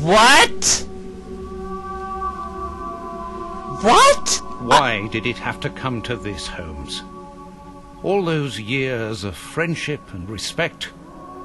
What? What? Why did it have to come to this, Holmes? All those years of friendship and respect,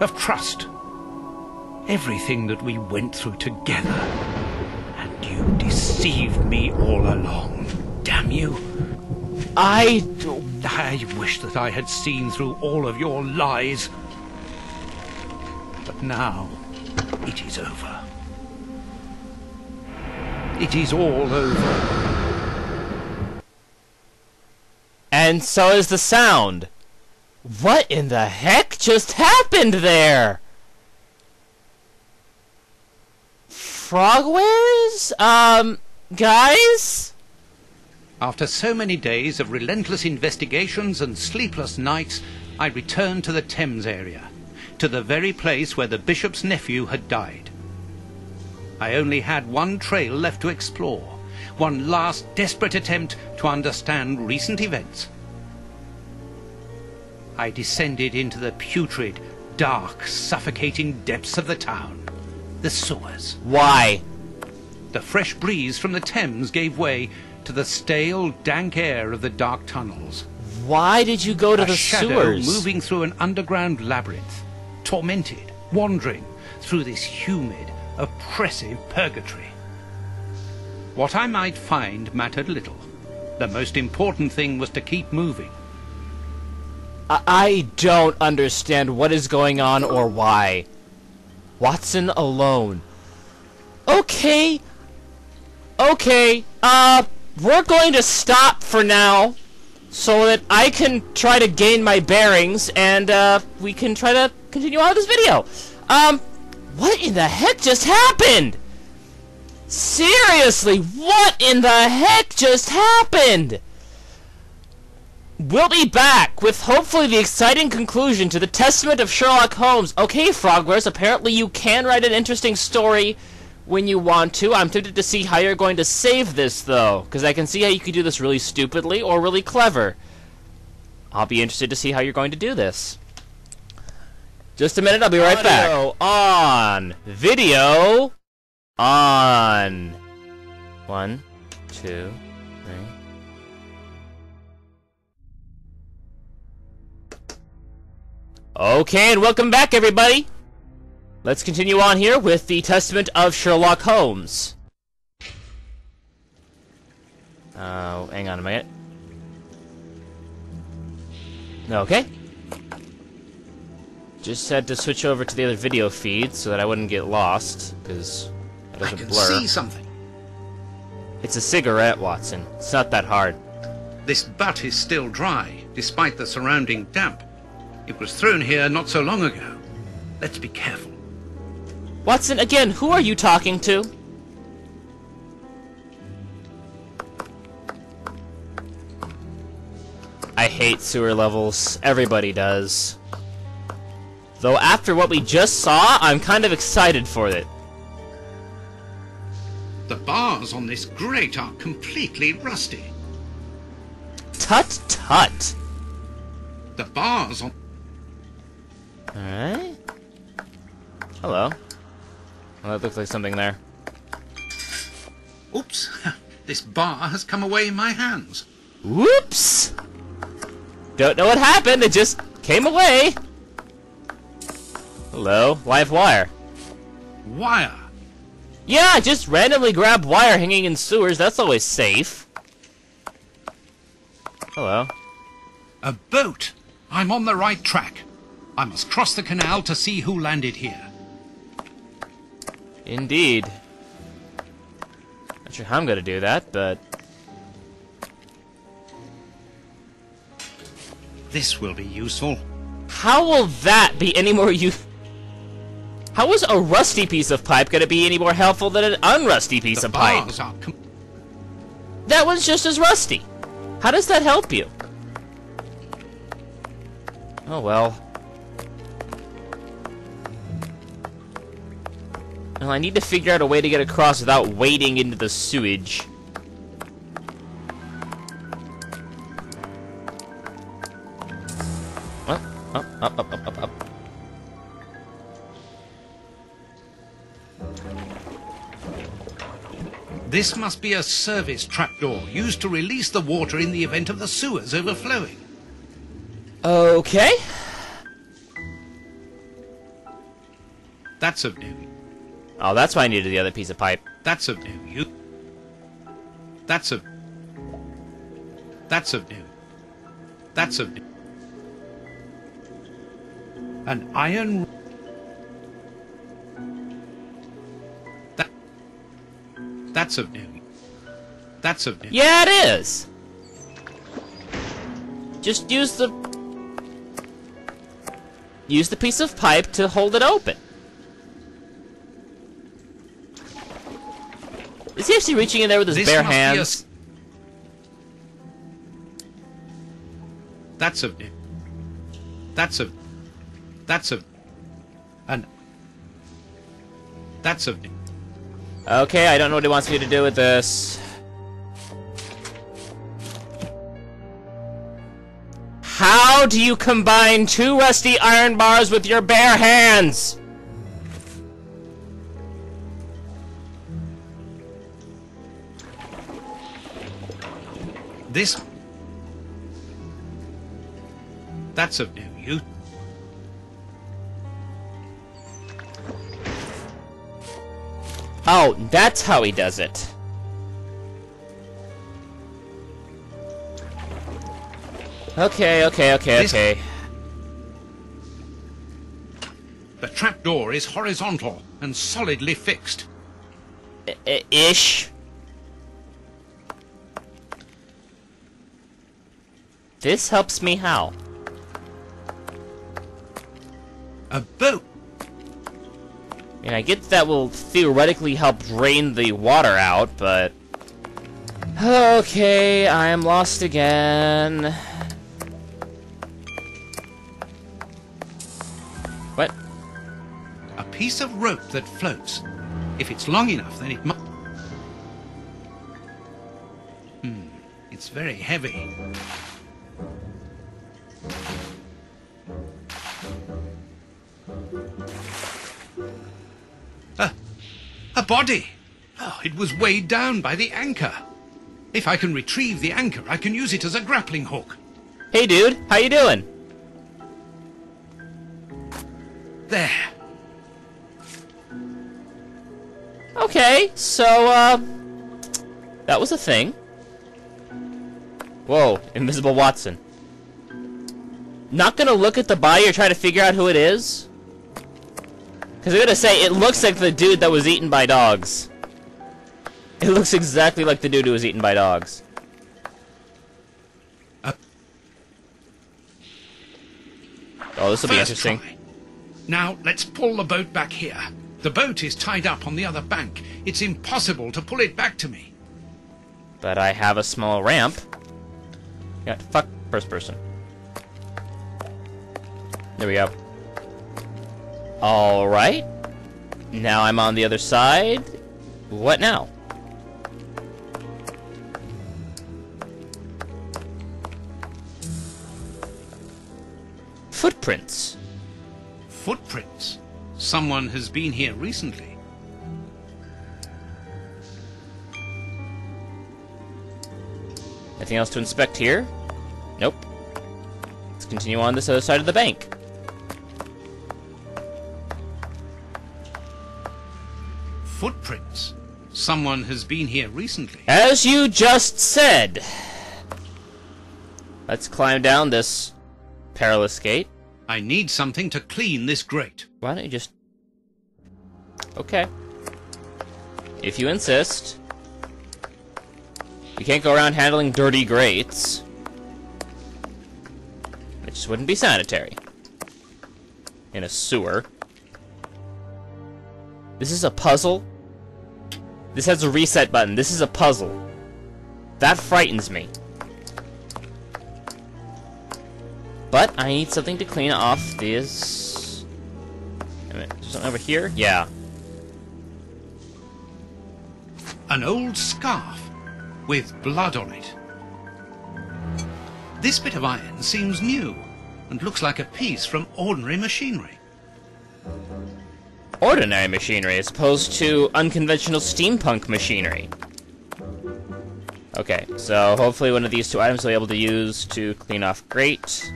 of trust, everything that we went through together, and you deceived me all along. Damn you. I wish that I had seen through all of your lies. But now, it is over. It is all over. And so is the sound. What in the heck just happened there? Frogwares? Guys? After so many days of relentless investigations and sleepless nights, I returned to the Thames area, to the very place where the bishop's nephew had died. I only had one trail left to explore, one last desperate attempt to understand recent events. I descended into the putrid, dark, suffocating depths of the town, the sewers. Why? The fresh breeze from the Thames gave way to the stale, dank air of the dark tunnels. Why did you go to the A shadow sewers? moving through an underground labyrinth, tormented, wandering through this humid, oppressive purgatory. What I might find mattered little. The most important thing was to keep moving. I don't understand what is going on or why. Watson alone. Okay, we're going to stop for now so that I can try to gain my bearings and we can try to continue on with this video. What in the heck just happened? Seriously, what in the heck just happened? We'll be back with hopefully the exciting conclusion to the Testament of Sherlock Holmes. Okay, Frogwares, apparently you can write an interesting story when you want to. I'm tempted to see how you're going to save this, though, because I can see how you could do this really stupidly or really clever. I'll be interested to see how you're going to do this. Just a minute, I'll be right back. Audio on. Video on. 1, 2, 3. Okay, and welcome back, everybody. Let's continue on here with the Testament of Sherlock Holmes. Hang on a minute. Okay. Just had to switch over to the other video feed so that I wouldn't get lost, because it doesn't blur. I can see something. It's a cigarette, Watson. It's not that hard. This butt is still dry, despite the surrounding damp. It was thrown here not so long ago. Let's be careful. Watson, again, who are you talking to? I hate sewer levels. Everybody does. Though after what we just saw, I'm kind of excited for it. The bars on this grate are completely rusty. Tut tut. The bars on... Alright. Hello. Well, that looks like something there. Oops. This bar has come away in my hands. Whoops! Don't know what happened, it just came away. Hello, live wire. Wire. Yeah, just randomly grab wire hanging in sewers, that's always safe. Hello. A boat. I'm on the right track. I must cross the canal to see who landed here. Indeed. Not sure how I'm gonna do that, but... This will be useful. How will that be any more How is a rusty piece of pipe gonna be any more helpful than an unrusty piece of pipe? That one's just as rusty. How does that help you? Oh well. Well, I need to figure out a way to get across without wading into the sewage. Up. This must be a service trapdoor used to release the water in the event of the sewers overflowing. Okay. That's of no. Oh, that's why I needed the other piece of pipe. That's of no use. That's of. That's of no. That's of no. An iron. That's of no. That's of no. Yeah, it is. Just use the piece of pipe to hold it open. Is he actually reaching in there with his bare hands? That's of no. That's of. That's of. An. That's of no. Okay, I don't know what he wants me to do with this. How do you combine 2 rusty iron bars with your bare hands? This. That's of no use. Oh, that's how he does it. Okay. The trapdoor is horizontal and solidly fixed. Ish. This helps me how? A boat. And I get that will theoretically help drain the water out, but... Okay, I am lost again. What? A piece of rope that floats. If it's long enough, then it must... It's very heavy. A body! Oh, it was weighed down by the anchor. If I can retrieve the anchor, I can use it as a grappling hook. Hey dude, how you doing? There. Okay, so, that was a thing. Whoa, Invisible Watson. Not gonna look at the body or try to figure out who it is? Because I'm gonna say, it looks like the dude that was eaten by dogs. It looks exactly like the dude who was eaten by dogs. Oh, this will be interesting. Try. Now, let's pull the boat back here. The boat is tied up on the other bank. It's impossible to pull it back to me. But I have a small ramp. Yeah, fuck first person. There we go. Alright. Now I'm on the other side. What now? Footprints. Footprints. Someone has been here recently. Anything else to inspect here? Nope. Let's continue on this other side of the bank. Footprints. Someone has been here recently. As you just said. Let's climb down this perilous gate. I need something to clean this grate. Why don't you just... Okay. If you insist. You can't go around handling dirty grates. It just wouldn't be sanitary. In a sewer. This is a puzzle? This has a reset button. This is a puzzle. That frightens me. But I need something to clean off this... Wait a minute, there's something over here? Yeah. An old scarf with blood on it. This bit of iron seems new and looks like a piece from ordinary machinery. Ordinary machinery as opposed to unconventional steampunk machinery. Okay, so hopefully one of these two items we'll be able to use to clean off grate.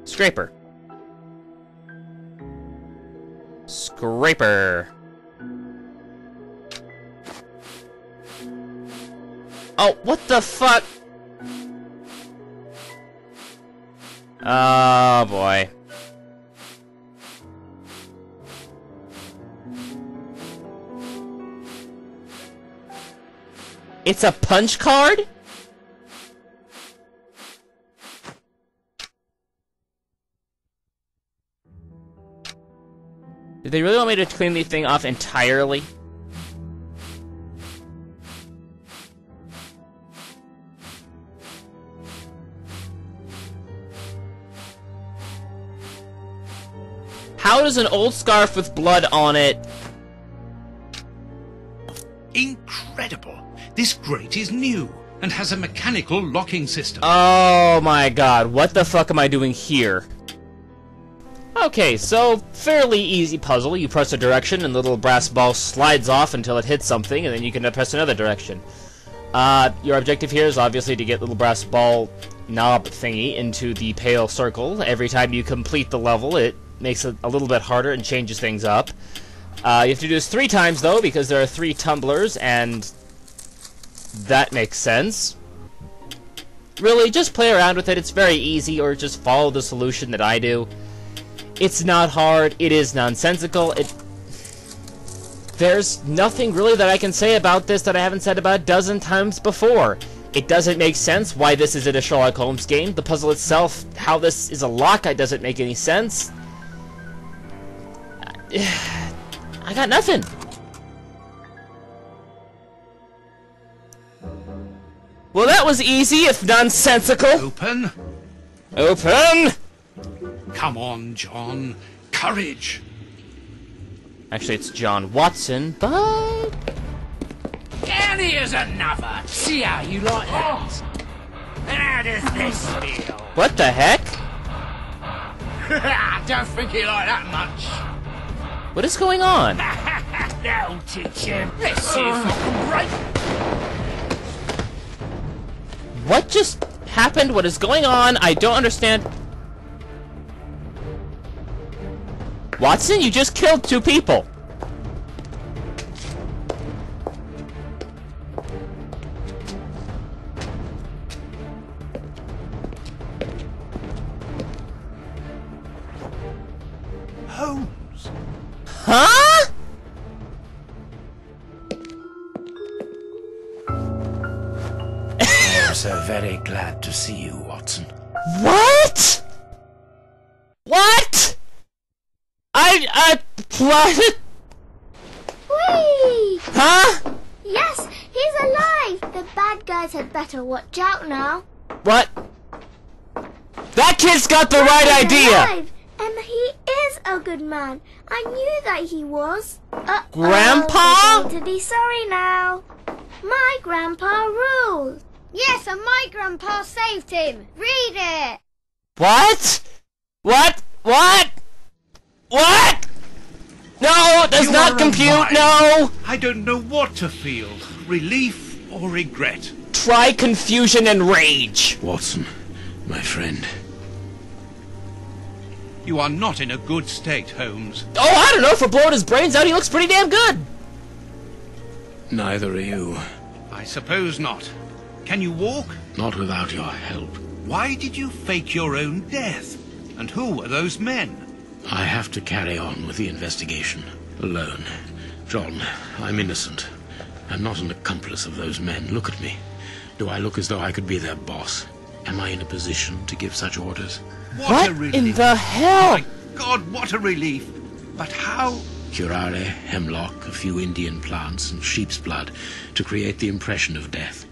Scraper. Scraper. Oh, what the fuck? Oh, boy. It's a punch card? Did they really want me to clean the thing off entirely? How does an old scarf with blood on it... Incredible! This grate is new and has a mechanical locking system. Oh my god, what the fuck am I doing here? Okay, so, fairly easy puzzle. You press a direction and the little brass ball slides off until it hits something, and then you can press another direction. Your objective here is obviously to get little brass ball knob thingy into the pale circle. Every time you complete the level, it makes it a little bit harder and changes things up. You have to do this 3 times, though, because there are 3 tumblers, and that makes sense. Really, just play around with it. It's very easy, or just follow the solution that I do. It's not hard. It is nonsensical. There's nothing really that I can say about this that I haven't said about a dozen times before. It doesn't make sense why this is in a Sherlock Holmes game. The puzzle itself, how this is a lock, doesn't make any sense. I got nothing. Well, that was easy, if nonsensical. Open. Open! Come on, John. Courage. Actually, it's John Watson, but... And here's another. See how you like that. And how does this feel? What the heck? I don't think you like that much. What is going on? That'll teach him. Let's see if I can break. What just happened? What is going on? I don't understand. Watson, you just killed 2 people. Holmes. Huh? I'm so very glad to see you, Watson. What? What? What? Whee! Huh? Yes, he's alive! The bad guys had better watch out now. What? That kid's got the right He's idea! alive, and he is a good man. I knew that he was. Grandpa? To be sorry now. My grandpa rules. Yes, and my grandpa saved him. Read it. What? What? What? What? No, it does You not are compute, alive. no! I don't know what to feel. Relief or regret. Try confusion and rage. Watson, my friend. You are not in a good state, Holmes. Oh, I don't know, for blowing his brains out, he looks pretty damn good. Neither are you. I suppose not. Can you walk? Not without your help. Why did you fake your own death? And who were those men? I have to carry on with the investigation. Alone. John, I'm innocent. I'm not an accomplice of those men. Look at me. Do I look as though I could be their boss? Am I in a position to give such orders? What a relief. in the hell? My God, what a relief. But how? Curare, hemlock, a few Indian plants, and sheep's blood to create the impression of death.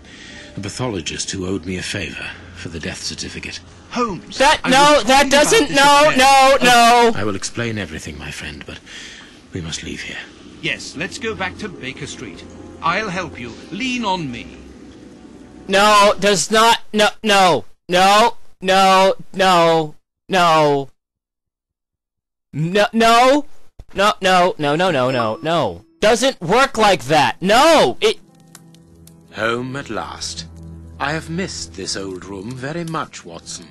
A pathologist who owed me a favor for the death certificate. Holmes. That, I no, was that talking about doesn't, this no, affair. no, no. I will explain everything, my friend, but we must leave here. Yes, let's go back to Baker Street. I'll help you. Lean on me. No, does not, no, no, no, no, no, no. No, no, No, no, no, no, no, no, no. Doesn't work like that. No! Home at last. I have missed this old room very much, Watson.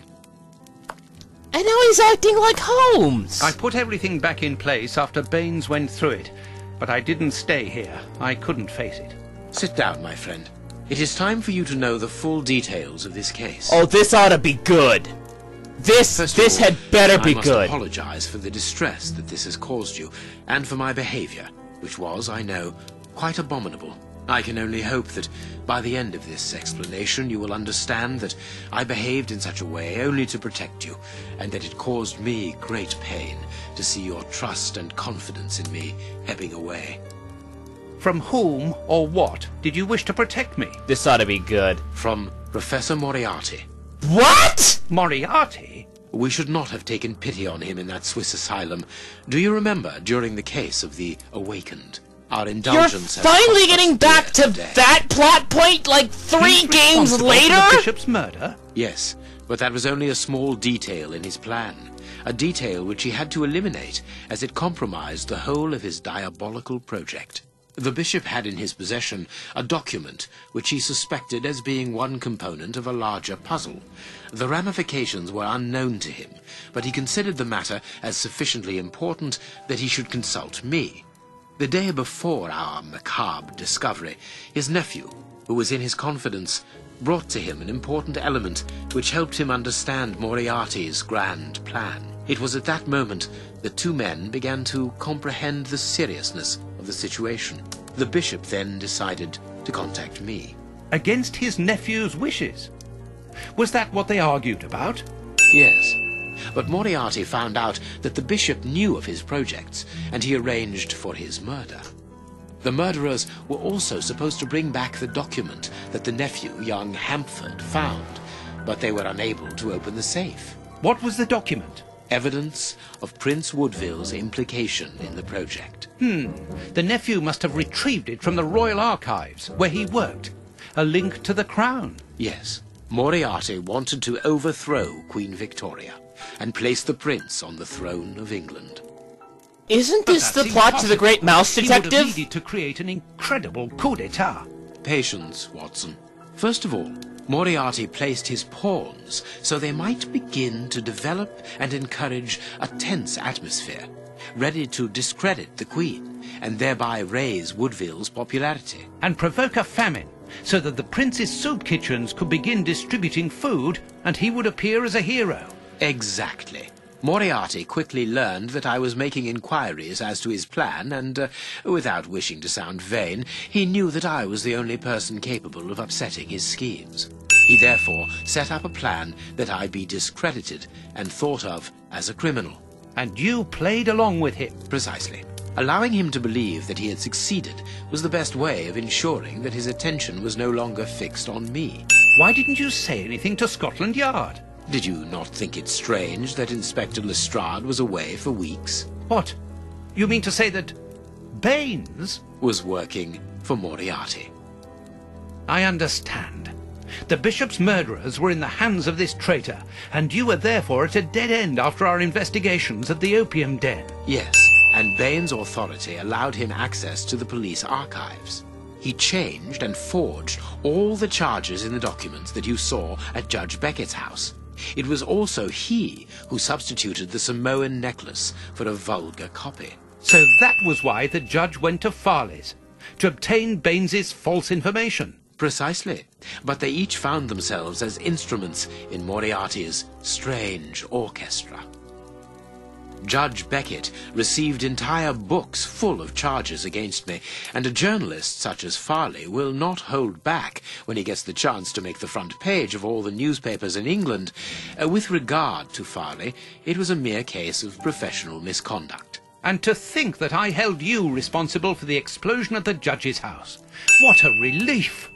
And now he's acting like Holmes! I put everything back in place after Baines went through it, but I didn't stay here. I couldn't face it. Sit down, my friend. It is time for you to know the full details of this case. Oh, this ought to be good. This had better be good. I must apologize for the distress that this has caused you, and for my behavior, which was, I know, quite abominable. I can only hope that by the end of this explanation you will understand that I behaved in such a way only to protect you, and that it caused me great pain to see your trust and confidence in me ebbing away. From whom or what did you wish to protect me? This ought to be good. From Professor Moriarty. What?! Moriarty? We should not have taken pity on him in that Swiss asylum. Do you remember during the case of the Awakened? Our indulgence. You're finally getting back to that plot point like 3 games later? For the bishop's murder? Yes, but that was only a small detail in his plan. A detail which he had to eliminate, as it compromised the whole of his diabolical project. The bishop had in his possession a document which he suspected as being one component of a larger puzzle. The ramifications were unknown to him, but he considered the matter as sufficiently important that he should consult me. The day before our macabre discovery, his nephew, who was in his confidence, brought to him an important element which helped him understand Moriarty's grand plan. It was at that moment the two men began to comprehend the seriousness of the situation. The bishop then decided to contact me. Against his nephew's wishes? Was that what they argued about? Yes. But Moriarty found out that the bishop knew of his projects, and he arranged for his murder. The murderers were also supposed to bring back the document that the nephew, young Hampford, found, but they were unable to open the safe. What was the document? Evidence of Prince Woodville's implication in the project. The nephew must have retrieved it from the Royal Archives, where he worked. A link to the crown. Yes. Moriarty wanted to overthrow Queen Victoria and place the prince on the throne of England. Isn't this the plot to the Great Mouse He would have Detective? needed to create an incredible coup d'etat. Patience, Watson. First of all, Moriarty placed his pawns so they might begin to develop and encourage a tense atmosphere, ready to discredit the Queen and thereby raise Woodville's popularity. And provoke a famine, so that the prince's soup kitchens could begin distributing food and he would appear as a hero. Exactly. Moriarty quickly learned that I was making inquiries as to his plan, and, without wishing to sound vain, he knew that I was the only person capable of upsetting his schemes. He therefore set up a plan that I be discredited and thought of as a criminal. And you played along with him. Precisely. Allowing him to believe that he had succeeded was the best way of ensuring that his attention was no longer fixed on me. Why didn't you say anything to Scotland Yard? Did you not think it strange that Inspector Lestrade was away for weeks? What? You mean to say that Baines was working for Moriarty. I understand. The bishop's murderers were in the hands of this traitor, and you were therefore at a dead end after our investigations at the opium den. Yes, and Baines' authority allowed him access to the police archives. He changed and forged all the charges in the documents that you saw at Judge Beckett's house. It was also he who substituted the Samoan necklace for a vulgar copy. So that was why the judge went to Farley's, to obtain Baines's false information. Precisely. But they each found themselves as instruments in Moriarty's strange orchestra. Judge Beckett received entire books full of charges against me, and a journalist such as Farley will not hold back when he gets the chance to make the front page of all the newspapers in England. With regard to Farley, it was a mere case of professional misconduct. And to think that I held you responsible for the explosion at the judge's house. What a relief!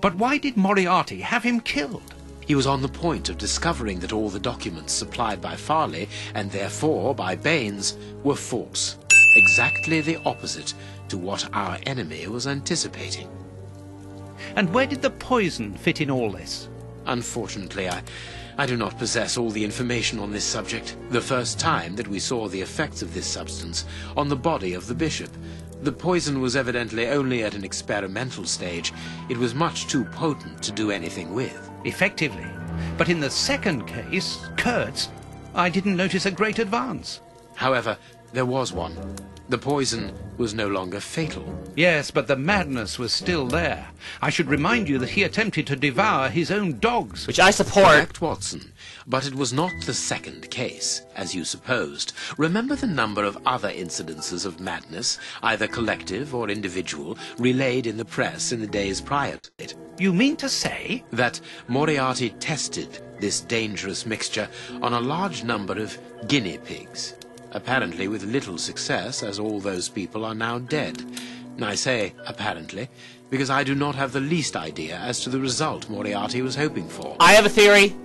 But why did Moriarty have him killed? He was on the point of discovering that all the documents supplied by Farley, and therefore by Baines, were false. Exactly the opposite to what our enemy was anticipating. And where did the poison fit in all this? Unfortunately, I do not possess all the information on this subject. The first time that we saw the effects of this substance on the body of the bishop, the poison was evidently only at an experimental stage. It was much too potent to do anything with. Effectively. But in the second case, Kurtz, I didn't notice a great advance. However, there was one. The poison was no longer fatal. Yes, but the madness was still there. I should remind you that he attempted to devour his own dogs. Which I support. Correct, Watson. But it was not the second case, as you supposed. Remember the number of other incidences of madness, either collective or individual, relayed in the press in the days prior to it? You mean to say? That Moriarty tested this dangerous mixture on a large number of guinea pigs. Apparently with little success, as all those people are now dead. I say apparently, because I do not have the least idea as to the result Moriarty was hoping for. I have a theory.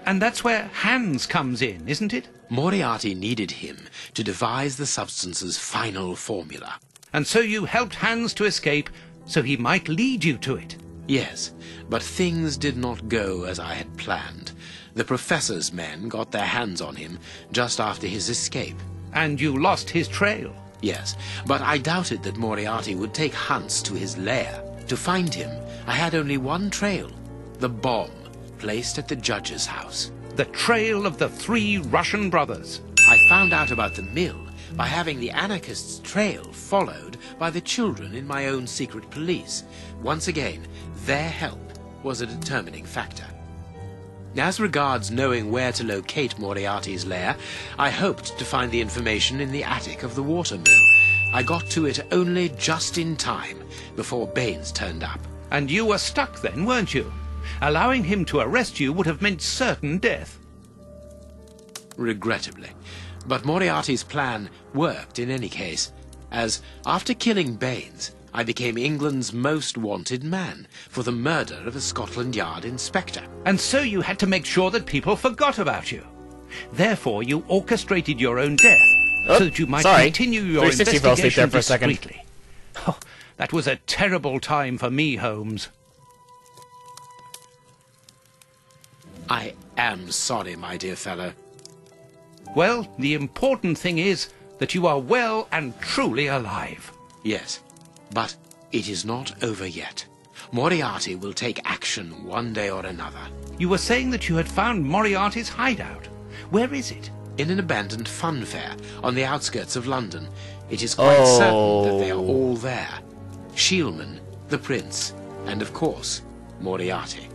And that's where Hans comes in, isn't it? Moriarty needed him to devise the substance's final formula. And so you helped Hans to escape, so he might lead you to it. Yes, but things did not go as I had planned. The professor's men got their hands on him just after his escape. And you lost his trail. Yes, but I doubted that Moriarty would take Hans to his lair. To find him, I had only one trail, the bomb placed at the judge's house. The trail of the 3 Russian brothers. I found out about the mill by having the anarchists' trail followed by the children in my own secret police. Once again, their help was a determining factor. As regards knowing where to locate Moriarty's lair, I hoped to find the information in the attic of the watermill. I got to it only just in time, before Baines turned up. And you were stuck then, weren't you? Allowing him to arrest you would have meant certain death. Regrettably. But Moriarty's plan worked in any case, as after killing Baines, I became England's most wanted man for the murder of a Scotland Yard inspector. And so you had to make sure that people forgot about you. Therefore, you orchestrated your own death, so that you might continue your 360 fell asleep there investigation for a second. discreetly. Oh, that was a terrible time for me, Holmes. I am sorry, my dear fellow. Well, the important thing is that you are well and truly alive. Yes, but it is not over yet. Moriarty will take action one day or another. You were saying that you had found Moriarty's hideout. Where is it? In an abandoned fun fair on the outskirts of London. It is quite certain that they are all there. Shielman, the Prince, and of course, Moriarty.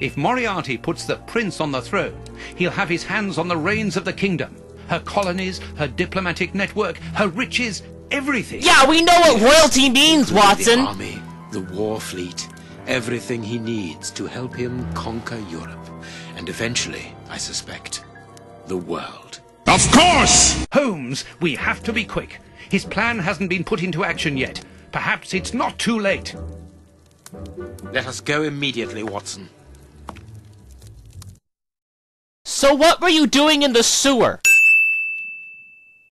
If Moriarty puts the Prince on the throne, he'll have his hands on the reins of the kingdom. Her colonies, her diplomatic network, her riches, everything. Yeah, we know what royalty means, Watson. The army, the war fleet, everything he needs to help him conquer Europe. And eventually, I suspect, the world. Of course! Holmes, we have to be quick. His plan hasn't been put into action yet. Perhaps it's not too late. Let us go immediately, Watson. So what were you doing in the sewer?